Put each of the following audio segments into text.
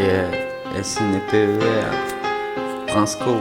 Yeah, SNPER, Transco.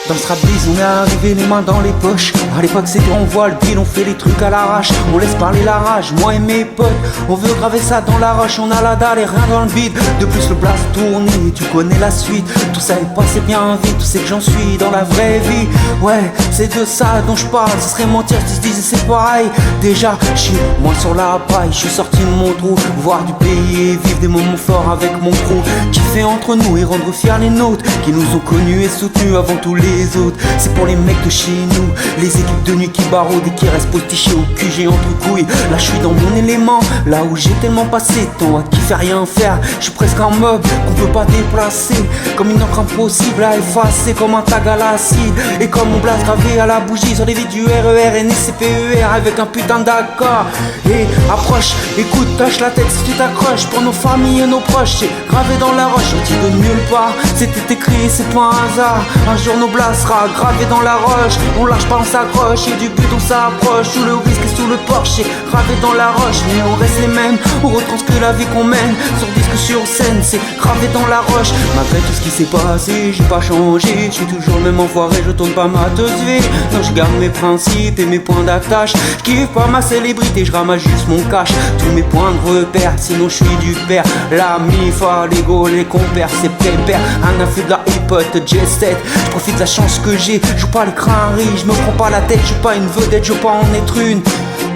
Dans ce rap bise, on est arrivé les mains dans les poches. À l'époque c'était on voit le deal, on fait les trucs à l'arrache. On laisse parler la rage, moi et mes potes. On veut graver ça dans la roche, on a la dalle et rien dans le vide. De plus le blast tourne, tu connais la suite. Tout ça est passé bien vite, tu sais que j'en suis dans la vraie vie. Ouais, c'est de ça dont je parle, ce serait mentir si je disais c'est pareil. Déjà, je suis moins sur la paille, je suis sorti de mon trou. Voir du pays et vivre des moments forts avec mon crew. Kiffer entre nous et rendre fiers les nôtres, qui nous ont connus et soutenus avant tous les autres. C'est pour les mecs de chez nous, les équipes de nuit qui baroudent et qui restent postichés au QG entre couilles. Là je suis dans mon élément, là où j'ai tellement passé de temps à kiffer rien faire. Je suis presque un mob qu'on peut pas déplacer, comme une encre impossible à effacer, comme un tag à l'acide. Et comme mon blast gravé à la bougie sur les vides du RER et SNPER avec un putain d'accord. Et approche, écoute, tâche la tête si tu t'accroches. Pour nos familles et nos proches, c'est gravé dans la roche, sorti de nulle part. C'était écrit, c'est pas un hasard. Un jour nos blasts sera gravé dans la roche. On lâche pas, on s'accroche, et du but on s'approche. Sous le risque et sous le porche, gravé dans la roche. Mais on reste les mêmes, on retranscrit la vie qu'on mène. Sur disque, sur scène, c'est gravé dans la roche. Malgré tout ce qui s'est passé, j'ai pas changé. Je suis toujours le même enfoiré, je tourne pas ma teuse vie. Non, je garde mes principes et mes points d'attache. Je kiffe pas ma célébrité, je ramasse juste mon cash. Tous mes points de repère, sinon je suis du père. La mifa, l'ego, les compères, c'est pépère. Un afflux de la hip-hop, jet set. Je profite de la chance que j'ai, joue pas les crâneries, je me prends pas la tête, je suis pas une vedette, je veux pas en être une.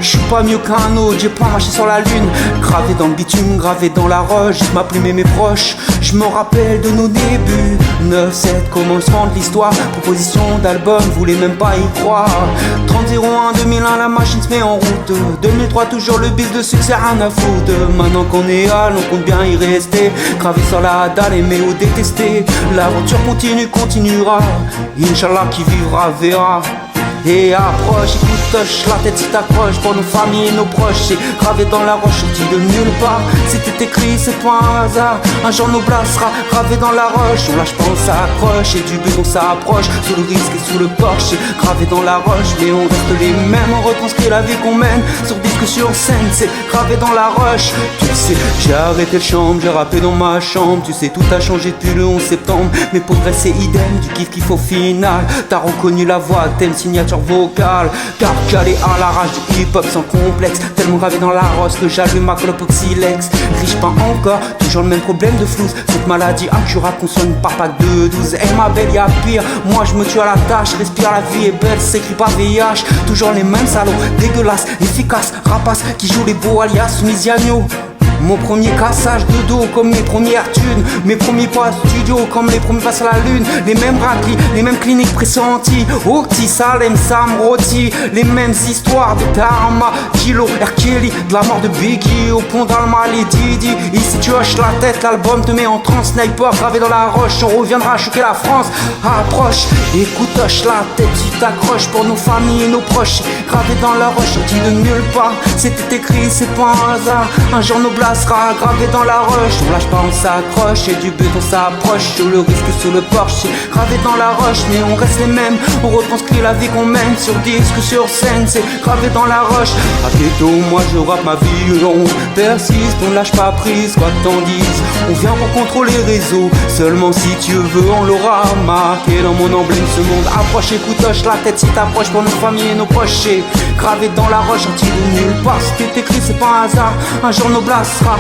Je suis pas mieux qu'un autre, j'ai pas marché sur la lune. Gravé dans le bitume, gravé dans la roche. Je m'appelais mes proches, je me rappelle de nos débuts. 9-7, commencement de l'histoire. Proposition d'album, voulais même pas y croire. 30-01, 2001, la machine se met en route. 2003, toujours le bis de succès, rien à foutre. Maintenant qu'on est hal, on compte bien y rester. Gravé sur la dalle, aimer ou détester. L'aventure continue, continuera. Inch'Allah, qui vivra verra. Et approche, écoute, touche la tête si t'accroches. Pour nos familles et nos proches, c'est gravé dans la roche, sorti de nulle part. C'était écrit, c'est pas un hasard. Un jour nos blasts sera gravé dans la roche. On lâche pas, on s'accroche, et du but on s'approche. Sous le risque et sous le porche, c'est gravé dans la roche. Mais on reste les mêmes, on retranscrit la vie qu'on mène. Sur disque, sur scène, c'est gravé dans la roche. Tu sais, j'ai arrêté le chambre, j'ai rappé dans ma chambre. Tu sais, tout a changé depuis le 11 septembre. Mais progrès c'est idem, du kiff au final. T'as reconnu la voix, thème, signature vocale. Car calé à la rage du hip-hop sans complexe. Tellement gravé dans la roche que j'allume ma clope oxylex. Riche pas encore, toujours le même problème de flouze. Cette maladie incurable consomme par pack de 12. Eh ma belle, y'a pire, moi je me tue à la tâche. Respire, la vie est belle, s'écrit pas VIH. Toujours les mêmes salauds, dégueulasses, efficaces, rapaces qui jouent les beaux alias Misiano. Mon premier cassage de dos comme mes premières thunes. Mes premiers pas studio comme les premiers passes à la lune. Les mêmes raclis, les mêmes cliniques pressenties. Octi, Salem, Sam, Roti. Les mêmes histoires de Dharma, Kilo, R. Kelly. De la mort de Biggie au pont d'Alma, les Didi. Ici tu hoches la tête, l'album te met en trans. Sniper gravé dans la roche, on reviendra choquer la France. Approche, écoute, hoche la tête, tu t'accroches. Pour nos familles et nos proches, gravé dans la roche, sorti de nulle part. C'était écrit, c'est pas un hasard. Un jour nos blagues sera gravé dans la roche. On lâche pas, on s'accroche, et du but on s'approche. Sous le risque et sous le porche, gravé dans la roche. Mais on reste les mêmes, on retranscrit la vie qu'on mène. Sur disque, sur scène, c'est gravé dans la roche. À ghetto, moi je rappe ma vie, on persiste, on lâche pas prise, quoi que t'en dises. On vient pour contrôler les réseaux, seulement si tu veux on l'aura marqué dans mon emblème ce monde. Approche, écoute, hoche la tête si t'approches. Pour nos familles et nos proches, c'est gravé dans la roche, sorti de nulle part. C'était écrit, c'est pas un hasard. Un jour nos blasts sera.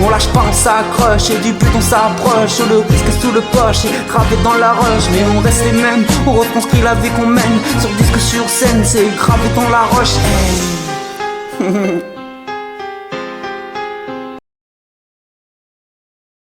On lâche pas, on s'accroche, et du but on s'approche. Sous le risque et sous le poche, gravé dans la roche. Mais on reste les mêmes, on retranscrit la vie qu'on mène. Sur disque, sur scène, c'est gravé dans la roche. Hey.